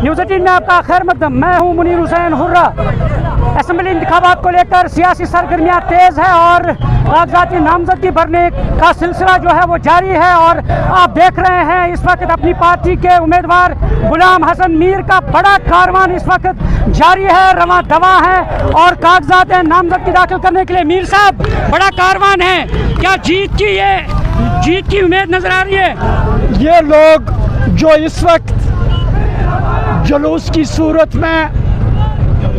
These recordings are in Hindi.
न्यूज़ 18 में आपका खैर मकदम। मैं हूं मुनीर हुसैन हुर्रा। असेंबली इंतखाबात को लेकर सियासी सरगर्मियां तेज़ है और कागजाती नामजदगी भरने का सिलसिला जो है वो जारी है। और आप देख रहे हैं इस वक्त अपनी पार्टी के उम्मीदवार गुलाम हसन मीर का बड़ा कारवान इस वक्त जारी है, रवां दवा है और कागजात नामजदगी दाखिल करने के लिए मीर साहब बड़ा कारवान है। क्या जीत की उम्मीद नजर आ रही है? ये लोग जो इस वक्त जुलूस की सूरत में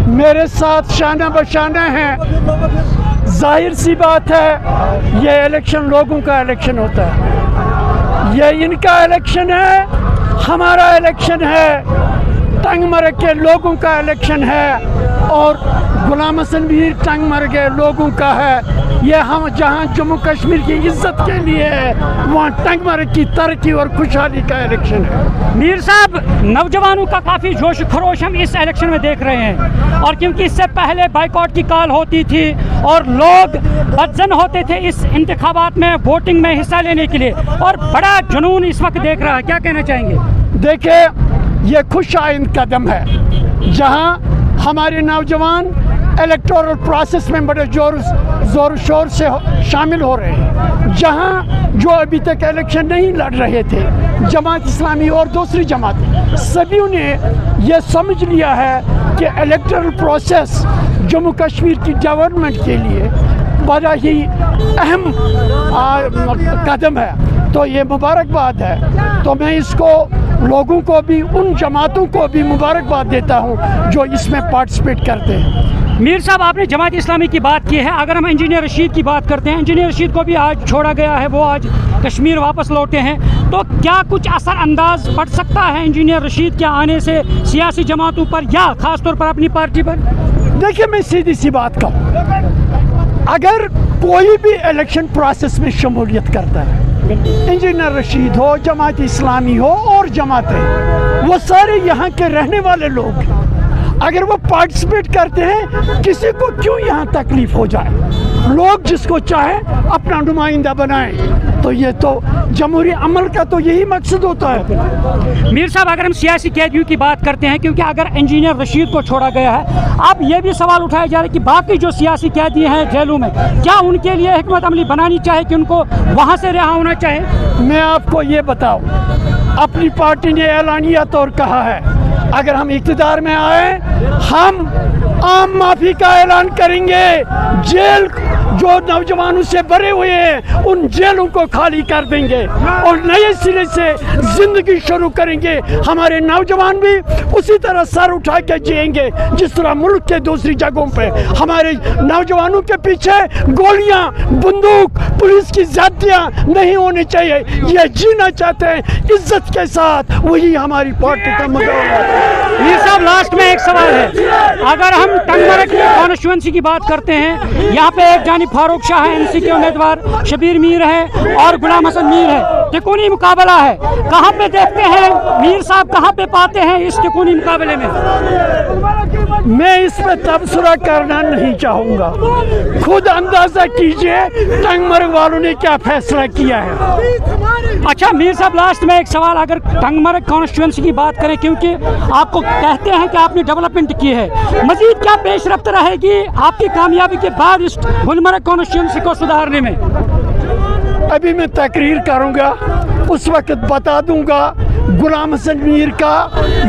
मेरे साथ शाना बशाना हैं, जाहिर सी बात है ये इलेक्शन लोगों का इलेक्शन होता है। ये इनका इलेक्शन है, हमारा इलेक्शन है, टंगमर्ग के लोगों का इलेक्शन है और गुलाम हसन मीर टंगमर्ग के लोगों का है। ये हम जहां जम्मू कश्मीर की इज्जत के लिए है, वहाँ टंगमर्ग की तरक्की और खुशहाली का इलेक्शन है। मीर साहब, नौजवानों का काफ़ी जोश खरोश हम इस इलेक्शन में देख रहे हैं और क्योंकि इससे पहले बाइकआउट की कॉल होती थी और लोग बदजन होते थे इस इंतखाबात में वोटिंग में हिस्सा लेने के लिए और बड़ा जुनून इस वक्त देख रहा है, क्या कहना चाहेंगे? देखिए, ये खुश आइंद कदम है जहां हमारे नौजवान इलेक्टोरल प्रोसेस में बड़े ज़ोर शोर से शामिल हो रहे हैं। जहां जो अभी तक इलेक्शन नहीं लड़ रहे थे, जमात इस्लामी और दूसरी जमातें, सभी ने यह समझ लिया है कि इलेक्टोरल प्रोसेस जम्मू कश्मीर की गवर्नमेंट के लिए बड़ा ही अहम कदम है। तो ये मुबारकबाद है। तो मैं इसको लोगों को भी, उन जमातों को भी मुबारकबाद देता हूँ जो इसमें पार्टिसिपेट करते हैं। मीर साहब, आपने जमात इस्लामी की बात की है। अगर हम इंजीनियर रशीद की बात करते हैं, इंजीनियर रशीद को भी आज छोड़ा गया है, वो आज कश्मीर वापस लौटे हैं, तो क्या कुछ असर अंदाज पड़ सकता है इंजीनियर रशीद के आने से सियासी जमातों पर या ख़ास तौर पर अपनी पार्टी पर? देखिए, मैं सीधी सी बात कहूँ, अगर कोई भी इलेक्शन प्रोसेस में शमूलियत करता है, इंजीनियर रशीद हो, जमात इस्लामी हो और जमातें, वो सारे यहाँ के रहने वाले लोग, अगर वो पार्टिसिपेट करते हैं, किसी को क्यों यहाँ तकलीफ हो जाए? लोग जिसको चाहें अपना नुमाइंदा बनाएं। तो ये तो जमहूरी अमल का तो यही मकसद होता है। मीर साहब, अगर हम सियासी कैदियों की बात करते हैं, क्योंकि अगर इंजीनियर रशीद को छोड़ा गया है, अब ये भी सवाल उठाया जा रहा है कि बाकी जो सियासी कैदी हैं जेलों में, क्या उनके लिए हिकमत अमली बनानी चाहिए कि उनको वहाँ से रिहा होना चाहिए? मैं आपको ये बताऊँ, अपनी पार्टी ने ऐलानिया तौर कहा है, अगर हम इक़्तिदार में आए, हम आम माफी का ऐलान करेंगे। जेल जो नौजवानों से भरे हुए हैं, उन जेलों को खाली कर देंगे और नए सिरे से जिंदगी शुरू करेंगे। हमारे नौजवान भी उसी तरह सर उठा के जिएंगे जिस तरह मुल्क के दूसरी जगहों पे। हमारे नौजवानों के पीछे गोलियां, बंदूक, पुलिस की ज़्यादतियां नहीं होनी चाहिए। ये जीना चाहते हैं इज्जत के साथ, वही हमारी पार्टी का मकसद है। मीर साहब, लास्ट में एक सवाल है, अगर हम टंगमर्ग कॉन्स्टिट्यूएंसी की बात करते हैं, यहाँ पे एक जानिब फारूक शाह है, एनसी के उम्मीदवार, शबीर मीर है और गुलाम हसन मीर है, तिकोनी मुकाबला है। कहाँ पे देखते हैं मीर साहब, कहाँ पे पाते हैं इस तिकोनी मुकाबले में? मैं इसमें तबसरा करना नहीं चाहूँगा, खुद अंदाजा कीजिए टंगमर्ग वालों ने क्या फैसला किया है। अच्छा मीर साहब, लास्ट में एक सवाल, अगर टंगमर्ग कॉन्स्टिट्यूएंसी की बात करें, क्योंकि आपको कहते हैं कि आपने डेवलपमेंट की है, मजीद क्या पेशरफ्त रहेगी आपकी कामयाबी के बाद इस गुलमर्ग कॉन्स्टिट्यूएंसी को सुधारने में? अभी मैं तकरीर करूंगा, उस वक्त बता दूंगा गुलाम हसन मीर का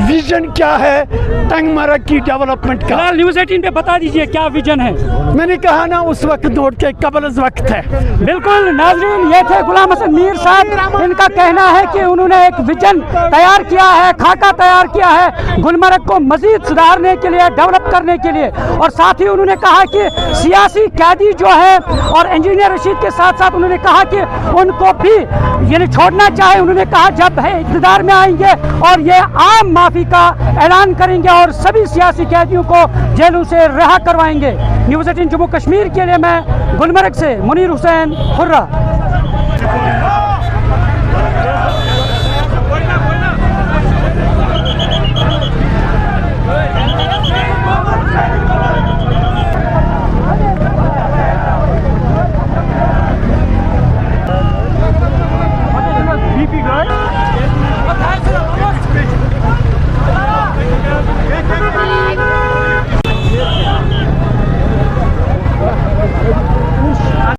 विजन क्या है टंगमर्ग की डेवलपमेंट का। न्यूज़ 18 पे बता दीजिए क्या विजन है। मैंने कहा ना, उस वक्त नोट के कबल वक्त है। बिल्कुल नाज़रीन, ये थे गुलाम हसन मीर साहब। इनका कहना है कि उन्होंने एक विजन तैयार किया है, खाका तैयार किया है गुलमर्ग को मजीद सुधारने के लिए, डेवलप करने के लिए। और साथ ही उन्होंने कहा कि सियासी कैदी जो है और इंजीनियर रशीद के साथ साथ उन्होंने कहा कि उनको भी यानी छोड़ना चाहे। उन्होंने कहा जब है इक़्तिदार में आएंगे और ये आम माफी का ऐलान करेंगे और सभी सियासी कैदियों को जेलों से रिहा करवाएंगे। न्यूज़ 18 जम्मू कश्मीर के लिए मैं गुलमर्ग से मुनीर हुसैन हुर्रा।